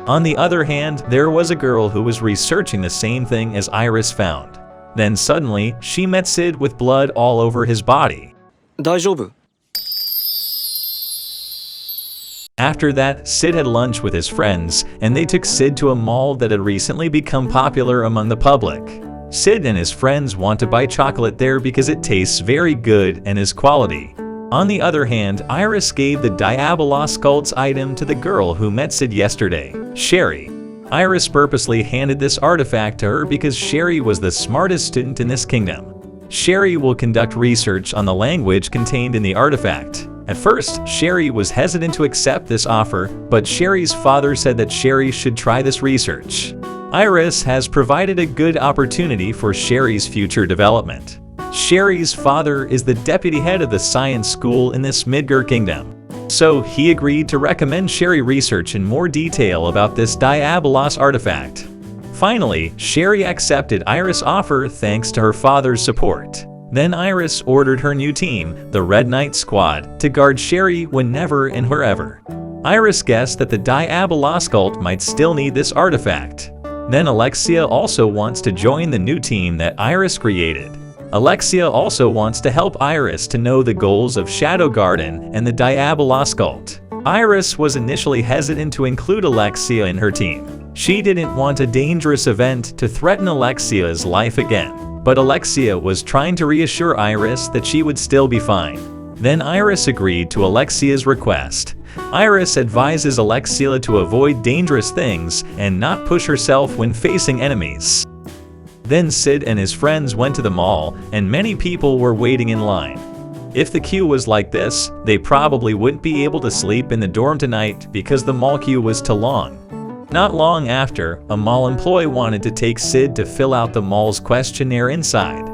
On the other hand, there was a girl who was researching the same thing as Iris found. Then suddenly, she met Sid with blood all over his body. 大丈夫? After that, Sid had lunch with his friends, and they took Sid to a mall that had recently become popular among the public. Sid and his friends want to buy chocolate there because it tastes very good and is quality. On the other hand, Iris gave the Diabolos cult's item to the girl who met Sid yesterday, Sherry. Iris purposely handed this artifact to her because Sherry was the smartest student in this kingdom. Sherry will conduct research on the language contained in the artifact. At first, Sherry was hesitant to accept this offer, but Sherry's father said that Sherry should try this research. Iris has provided a good opportunity for Sherry's future development. Sherry's father is the deputy head of the science school in this Midgar kingdom. So he agreed to recommend Sherry research in more detail about this Diabolos artifact. Finally, Sherry accepted Iris' offer thanks to her father's support. Then Iris ordered her new team, the Red Knight Squad, to guard Sherry whenever and wherever. Iris guessed that the Diabolos cult might still need this artifact. Then Alexia also wants to join the new team that Iris created. Alexia also wants to help Iris to know the goals of Shadow Garden and the Diabolos cult. Iris was initially hesitant to include Alexia in her team. She didn't want a dangerous event to threaten Alexia's life again. But Alexia was trying to reassure Iris that she would still be fine. Then Iris agreed to Alexia's request. Iris advises Alexia to avoid dangerous things and not push herself when facing enemies. Then Sid and his friends went to the mall, and many people were waiting in line. If the queue was like this, they probably wouldn't be able to sleep in the dorm tonight because the mall queue was too long. Not long after, a mall employee wanted to take Sid to fill out the mall's questionnaire inside.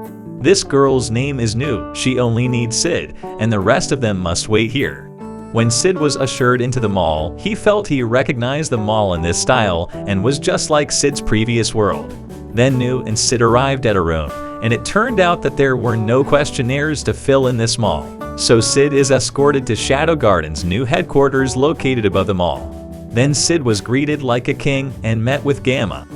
This girl's name is New, she only needs Sid, and the rest of them must wait here. When Sid was ushered into the mall, he felt he recognized the mall in this style and was just like Sid's previous world. Then New and Sid arrived at a room, and it turned out that there were no questionnaires to fill in this mall. So Sid is escorted to Shadow Garden's new headquarters located above the mall. Then Sid was greeted like a king and met with Gamma.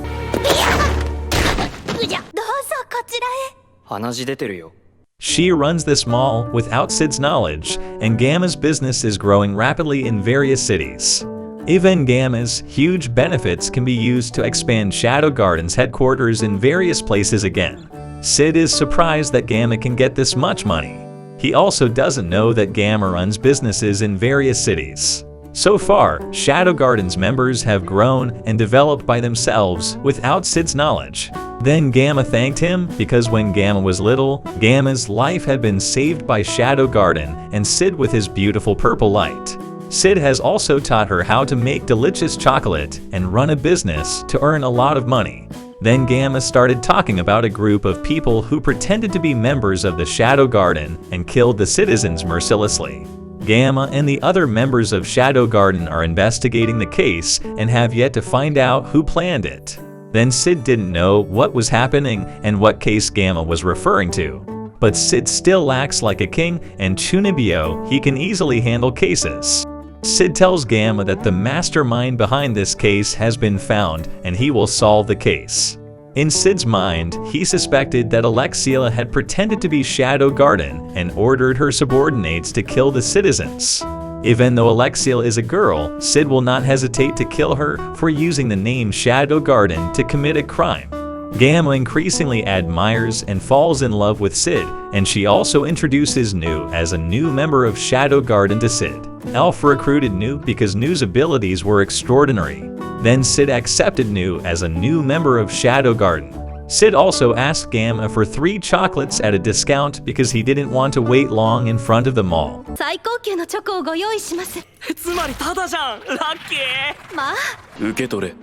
鼻血出てるよ. She runs this mall without Sid's knowledge, and Gamma's business is growing rapidly in various cities. Even Gamma's huge benefits can be used to expand Shadow Garden's headquarters in various places again. Sid is surprised that Gamma can get this much money. He also doesn't know that Gamma runs businesses in various cities. So far, Shadow Garden's members have grown and developed by themselves without Sid's knowledge. Then Gamma thanked him because when Gamma was little, Gamma's life had been saved by Shadow Garden and Sid with his beautiful purple light. Sid has also taught her how to make delicious chocolate and run a business to earn a lot of money. Then Gamma started talking about a group of people who pretended to be members of the Shadow Garden and killed the citizens mercilessly. Gamma and the other members of Shadow Garden are investigating the case and have yet to find out who planned it. Then Sid didn't know what was happening and what case Gamma was referring to. But Sid still acts like a king, and Chunibyo, he can easily handle cases. Sid tells Gamma that the mastermind behind this case has been found and he will solve the case. In Sid's mind, he suspected that Alexia had pretended to be Shadow Garden and ordered her subordinates to kill the citizens. Even though Alexia is a girl, Sid will not hesitate to kill her for using the name Shadow Garden to commit a crime. Gamma increasingly admires and falls in love with Sid, and she also introduces New as a new member of Shadow Garden to Sid. Elf recruited New because New's abilities were extraordinary. Then Sid accepted New as a new member of Shadow Garden. Sid also asked Gamma for 3 chocolates at a discount because he didn't want to wait long in front of the mall. 最高級のチョコをご用意します。つまりタダじゃん。ラッキー。まあ。受け取れ。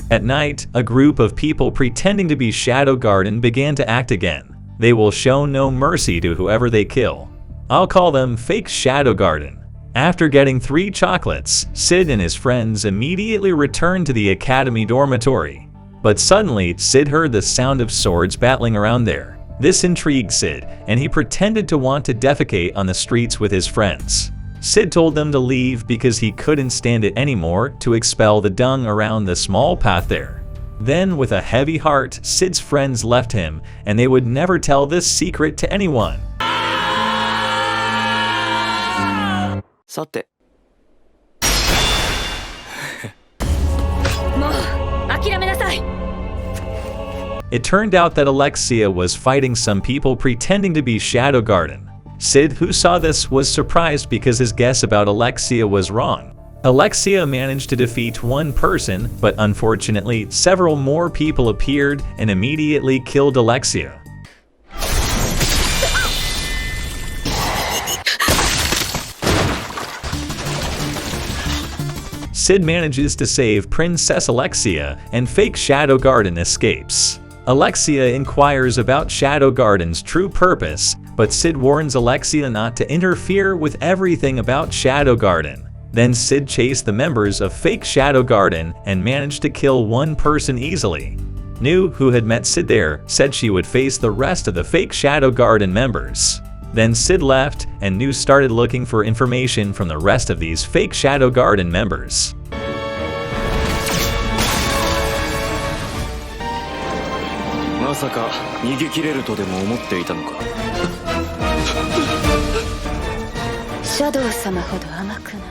At night, a group of people pretending to be Shadow Garden began to act again. They will show no mercy to whoever they kill. I'll call them fake Shadow Garden. After getting 3 chocolates, Sid and his friends immediately returned to the academy dormitory. But suddenly, Sid heard the sound of swords battling around there. This intrigued Sid, and he pretended to want to defecate on the streets with his friends. Sid told them to leave because he couldn't stand it anymore to expel the dung around the small path there. Then, with a heavy heart, Sid's friends left him, and they would never tell this secret to anyone. さて、もう諦めなさい。 It turned out that Alexia was fighting some people pretending to be Shadow Garden. Sid, who saw this, was surprised because his guess about Alexia was wrong. Alexia managed to defeat one person, but unfortunately, several more people appeared and immediately killed Alexia. Sid manages to save Princess Alexia, and fake Shadow Garden escapes. Alexia inquires about Shadow Garden's true purpose, but Sid warns Alexia not to interfere with everything about Shadow Garden. Then Sid chased the members of fake Shadow Garden and managed to kill one person easily. Nu, who had met Sid there, said she would face the rest of the fake Shadow Garden members. Then Sid left, and Nu started looking for information from the rest of these fake Shadow Garden members. まさか逃げ切れるとでも思っていたのか。シャドウ様ほど甘くない。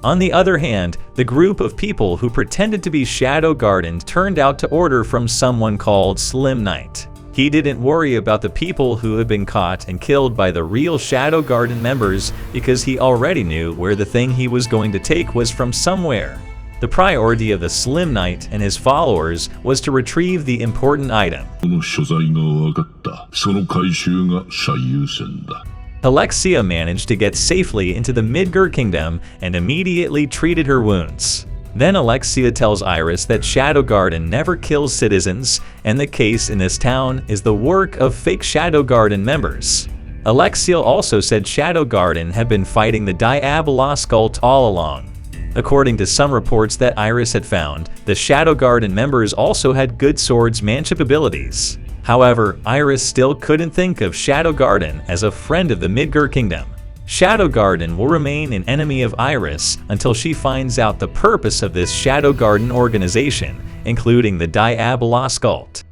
On the other hand, the group of people who pretended to be Shadow Garden turned out to order from someone called Slim Knight. He didn't worry about the people who had been caught and killed by the real Shadow Garden members because he already knew where the thing he was going to take was from somewhere. The priority of the Slim Knight and his followers was to retrieve the important item. その所在が分かった。その回収が最優先だ。 Alexia managed to get safely into the Midgar Kingdom and immediately treated her wounds. Then Alexia tells Iris that Shadow Garden never kills citizens, and the case in this town is the work of fake Shadow Garden members. Alexia also said Shadow Garden had been fighting the Diabolos cult all along. According to some reports that Iris had found, the Shadow Garden members also had good swordsmanship abilities. However, Iris still couldn't think of Shadow Garden as a friend of the Midgar Kingdom. Shadow Garden will remain an enemy of Iris until she finds out the purpose of this Shadow Garden organization, including the Diabolos cult.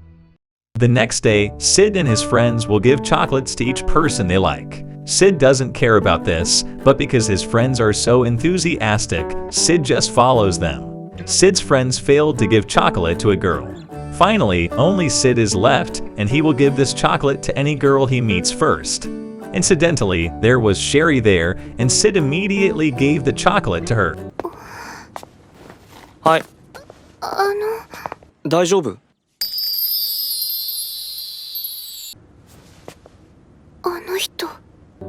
The next day, Sid and his friends will give chocolates to each person they like. Sid doesn't care about this, but because his friends are so enthusiastic, Sid just follows them. Sid's friends failed to give chocolate to a girl. Finally, only Sid is left, and he will give this chocolate to any girl he meets first. Incidentally, there was Sherry there, and Sid immediately gave the chocolate to her. はい。大丈夫？あの人。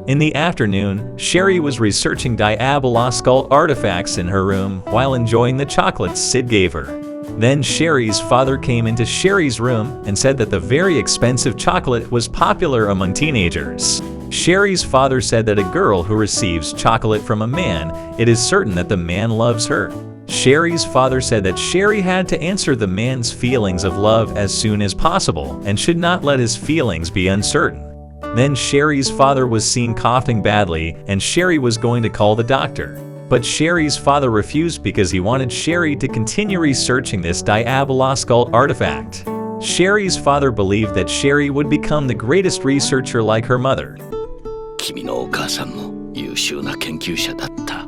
In the afternoon, Sherry was researching Diabolos cult artifacts in her room while enjoying the chocolates Sid gave her. Then Sherry's father came into Sherry's room and said that the very expensive chocolate was popular among teenagers. Sherry's father said that a girl who receives chocolate from a man, it is certain that the man loves her. Sherry's father said that Sherry had to answer the man's feelings of love as soon as possible and should not let his feelings be uncertain. Then Sherry's father was seen coughing badly, and Sherry was going to call the doctor. But Sherry's father refused because he wanted Sherry to continue researching this Diabolos cult artifact. Sherry's father believed that Sherry would become the greatest researcher like her mother. 君のお母さんも優秀な研究者だった。